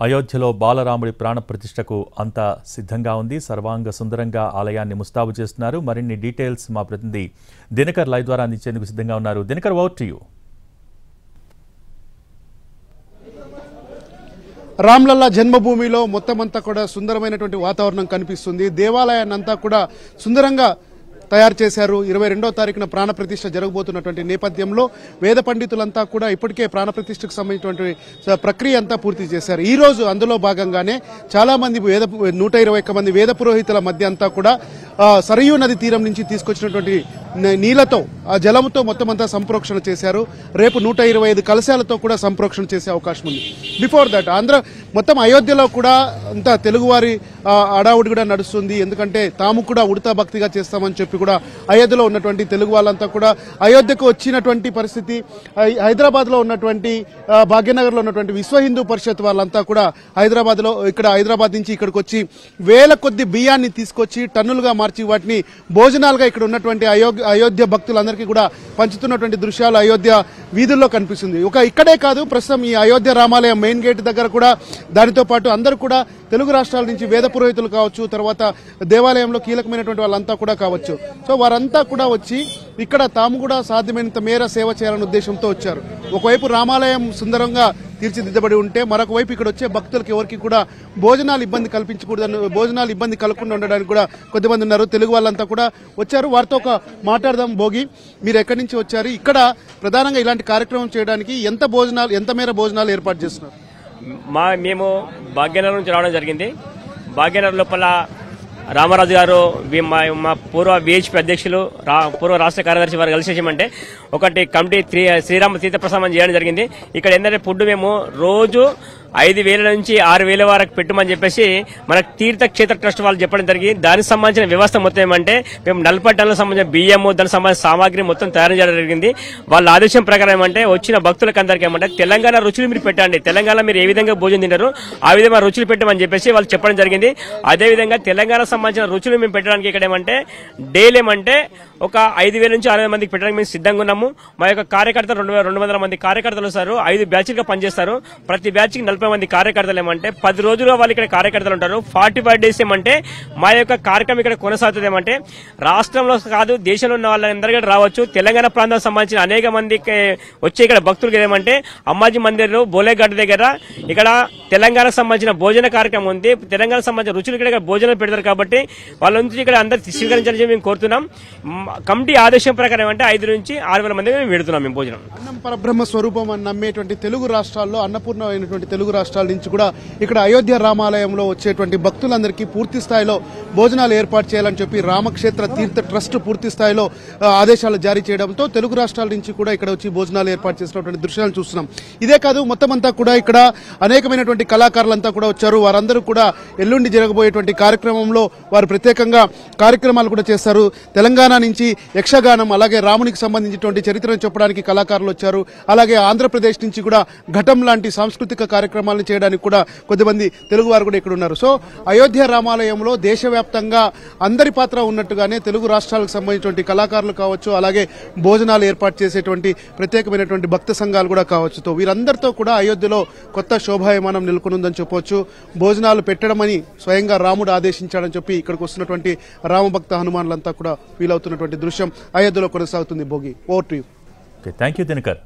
అయోధ్యలో బాలరాముడి ప్రాణప్రతిష్ఠకు అంతా సిద్ధంగా ఉంది. సర్వాంగ సుందరంగా ఆలయాన్ని ముస్తాబు చేస్తున్నారు. మరిన్ని డీటెయిల్స్ మా ప్రతినిధి దినకర్ లైవ్ ద్వారా అందించేందుకు సిద్ధంగా ఉన్నారు. Dinakar, over to you. Ramlalla జన్మభూమిలో మొత్తం అంతా కూడా సుందరమైనటువంటి వాతావరణం కనిపిస్తుంది. దేవాలయాన్ని అంతా కూడా సుందరంగా తయారు చేశారు. 22వ తారీఖున ప్రాణప్రతిష్ఠ జరగబోతున్నటువంటి నేపథ్యంలో వేద పండితులంతా కూడా ఇప్పటికే ప్రాణప్రతిష్ఠకు సంబంధించినటువంటి ప్రక్రియ అంతా పూర్తి చేశారు. ఈ రోజు అందులో భాగంగానే చాలా మంది 121 మంది వేద పురోహితుల మధ్య అంతా కూడా సరయూ నది తీరం నుంచి తీసుకొచ్చినటువంటి నీళ్లతో ఆ జలంతో మొత్తం అంతా సంప్రోక్షణ చేశారు. రేపు 125 కలశాలతో కూడా సంప్రోక్షణ చేసే అవకాశం ఉంది. బిఫోర్ దట్ మొత్తం అయోధ్యలో కూడా అంతా తెలుగువారి అడావుడి కూడా నడుస్తుంది. ఎందుకంటే తాము కూడా ఉడతా భక్తిగా చేస్తామని చెప్పి కూడా అయోధ్యలో ఉన్నటువంటి తెలుగు వాళ్ళంతా కూడా అయోధ్యకు వచ్చినటువంటి పరిస్థితి. హైదరాబాద్ లో ఉన్నటువంటి భాగ్యనగర్ లో ఉన్నటువంటి విశ్వ హిందూ పరిషత్ వాళ్ళంతా కూడా హైదరాబాద్ నుంచి ఇక్కడికి వచ్చి వేల కొద్ది బియ్యాన్ని తీసుకొచ్చి టన్నులుగా మార్చి వాటిని భోజనాలుగా ఇక్కడ ఉన్నటువంటి అయోధ్య భక్తులందరికీ కూడా పంచుతున్నటువంటి దృశ్యాలు అయోధ్య వీధుల్లో కనిపిస్తుంది. ఇక్కడే కాదు, ప్రస్తుతం ఈ అయోధ్య రామాలయం మెయిన్ గేట్ దగ్గర కూడా దానితో పాటు అందరూ కూడా తెలుగు రాష్ట్రాల నుంచి వేద పురోహితులు కావచ్చు, తర్వాత దేవాలయంలో కీలకమైనటువంటి వాళ్ళంతా కూడా కావచ్చు. సో వారంతా కూడా వచ్చి ఇక్కడ తాము కూడా సాధ్యమైనంత మేర సేవ చేయాలనే ఉద్దేశంతో వచ్చారు. ఒకవైపు రామాలయం సుందరంగా తీర్చిదిద్దబడి ఉంటే మరొక వైపు ఇక్కడ వచ్చే భక్తులకు ఎవరికి కూడా భోజనాలు ఇబ్బంది కలగకుండా ఉండడానికి కూడా కొద్దిమంది ఉన్నారు. తెలుగు వాళ్ళంతా కూడా వచ్చారు. వారితో మాట్లాడదాం. భోగి, మీరు ఎక్కడి నుంచి వచ్చారు? ఇక్కడ ప్రధానంగా ఇలాంటి కార్యక్రమం చేయడానికి ఎంత మేర భోజనాలు ఏర్పాటు చేస్తున్నారు? మేము భాగ్యనగర్ నుంచి రావడం జరిగింది. భాగ్యనగర్ లోపల రామరాజు గారు, మా పూర్వ విహెచ్పి అధ్యక్షులు, పూర్వ రాష్ట్ర కార్యదర్శి వారు కలిసి చేసామంటే ఒకటి కమిటీ శ్రీరామ తీర్థప్రసాదం చేయడం జరిగింది. ఇక్కడ ఏంటంటే ఫుడ్ మేము రోజు 5,000 నుంచి 6,000 వరకు పెట్టమని చెప్పేసి మన తీర్థక్షేత్ర ట్రస్ట్ వాళ్ళు చెప్పడం జరిగింది. దానికి సంబంధించిన వ్యవస్థ మొత్తం ఏమంటే మేము 40 టన్నులకు సంబంధించిన బియ్యము, దానికి సంబంధించిన సామాగ్రి మొత్తం తయారు చేయడం జరిగింది. వాళ్ళ ఆదేశం ప్రకారం ఏమంటే వచ్చిన భక్తులకు అందరికీ ఏమంటే తెలంగాణ రుచులు మీరు పెట్టండి, తెలంగాణ మీరు ఏ విధంగా భోజనం తింటారు ఆ విధంగా రుచులు పెట్టమని చెప్పేసి వాళ్ళు చెప్పడం జరిగింది. అదేవిధంగా తెలంగాణ సంబంధించిన రుచులు మేము పెట్టడానికి ఇక్కడ ఏమంటే డైలీ ఏమంటే ఒక 5,000 నుంచి 6,000 మందికి పెట్టడానికి మేము సిద్ధంగా ఉన్నాము. మా యొక్క కార్యకర్తలు 200 మంది కార్యకర్తలు వస్తారు. 5 బ్యాచ్లుగా పనిచేస్తారు. ప్రతి బ్యాచ్ కి 40 మంది కార్యకర్తలు ఏమంటే 10 రోజులుగా వాళ్ళు ఇక్కడ కార్యకర్తలు ఉంటారు. 45 డేస్ ఏమంటే మా యొక్క కార్యక్రమం ఇక్కడ కొనసాగుతుంది. ఏమంటే రాష్ట్రంలో కాదు దేశంలో ఉన్న వాళ్ళందరూ రావచ్చు. తెలంగాణ ప్రాంతానికి సంబంధించిన అనేక మందికి వచ్చే ఇక్కడ భక్తులకు ఏమంటే అమ్మాజీ మందిర్ బోలేఘాట్ దగ్గర ఇక్కడ తెలంగాణకు సంబంధించిన భోజన కార్యక్రమం ఉంది. తెలంగాణకు సంబంధించిన రుచులు ఇక్కడ భోజనాలు పెడతారు. కాబట్టి వాళ్ళ నుంచి ఇక్కడ అందరు స్వీకరించాలని మేము కోరుతున్నాం. కమిటీ ఆదేశం ప్రకారం ఏమంటే 5 నుంచి 6,000 మంది మేము పెడుతున్నాం. మేము భోజనం అన్నం పరబ్రహ్మ స్వరూపం అని నమ్మేటువంటి తెలుగు రాష్ట్రాల్లో, అన్నపూర్ణ అయినటువంటి తెలుగు రాష్ట్రాల నుంచి కూడా ఇక్కడ అయోధ్య రామాలయంలో వచ్చేటువంటి భక్తులందరికీ పూర్తి స్థాయిలో భోజనాలు ఏర్పాటు చేయాలని చెప్పి రామక్షేత్ర తీర్థ ట్రస్ట్ పూర్తి స్థాయిలో ఆదేశాలు జారీ చేయడంతో తెలుగు రాష్ట్రాల నుంచి కూడా ఇక్కడ వచ్చి భోజనాలు ఏర్పాటు చేసినటువంటి దృశ్యాలను చూస్తున్నాం. ఇదే కాదు, మొత్తం అంతా కూడా ఇక్కడ అనేకమైనటువంటి కళాకారులంతా కూడా వచ్చారు. వారందరూ కూడా ఎల్లుండి జరగబోయేటువంటి కార్యక్రమంలో వారు ప్రత్యేకంగా కార్యక్రమాలు కూడా చేస్తారు. తెలంగాణ నుంచి యక్షగానం, అలాగే రామునికి సంబంధించినటువంటి చరిత్రను చెప్పడానికి కళాకారులు వచ్చారు. అలాగే ఆంధ్రప్రదేశ్ నుంచి కూడా ఘటం లాంటి సాంస్కృతిక కార్యక్రమాలను చేయడానికి కూడా కొద్దిమంది తెలుగు వారు కూడా ఇక్కడ ఉన్నారు. సో అయోధ్య రామాలయంలో దేశవ్యాప్తంగా అందరి పాత్ర ఉన్నట్టుగానే తెలుగు రాష్ట్రాలకు సంబంధించినటువంటి కళాకారులు కావచ్చు, అలాగే భోజనాలు ఏర్పాటు చేసేటువంటి ప్రత్యేకమైనటువంటి భక్త సంఘాలు కూడా కావచ్చు. వీరందరితో కూడా అయోధ్యలో కొత్త శోభాయమానం నెలకొనుందని చెప్పవచ్చు. భోజనాలు పెట్టడమని స్వయంగా రాముడు ఆదేశించాడని చెప్పి ఇక్కడికి వస్తున్నటువంటి రామభక్త హనుమానులంతా కూడా వీలవుతున్నటువంటి దృశ్యం అయోధ్యలో కొనసాగుతుంది. Bhogi, over to you. Thank you Dinakar.